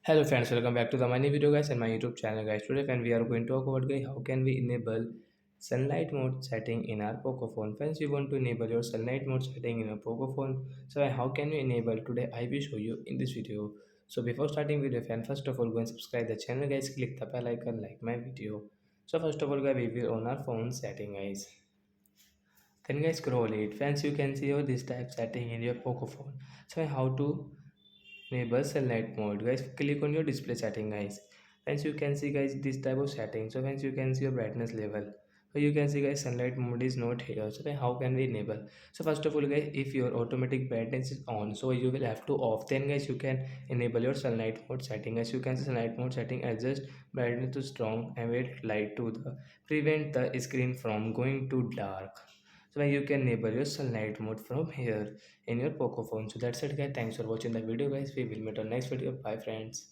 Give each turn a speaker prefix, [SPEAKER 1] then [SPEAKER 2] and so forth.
[SPEAKER 1] Hello friends, welcome back to the mini video guys and my YouTube channel guys. Today friend we are going to talk about guys how can we enable sunlight mode setting in our Poco phone. Friends, you want to enable your sunlight mode setting in your Poco phone. So how can we enable today? I will show you in this video. So before starting video friend, first of all go and subscribe the channel guys. Click the bell icon, like my video. So first of all guys we will on our phone setting guys. Then guys scroll it. Friends, you can see your this type setting in your Poco phone. So how to enable sunlight mode guys, click on your display setting guys. Hence you can see guys this type of setting. So hence you can see your brightness level. So you can see guys sunlight mode is not here. So then how can we enable? So first of all guys, if your automatic brightness is on, so you will have to off. Then guys you can enable your sunlight mode setting. As you can see sunlight mode setting, adjust brightness to strong, ambient light to the prevent the screen from going to dark. So you can enable your sunlight mode from here in your Poco phone. So that's it guys, thanks for watching the video guys, we will meet on next video, bye friends.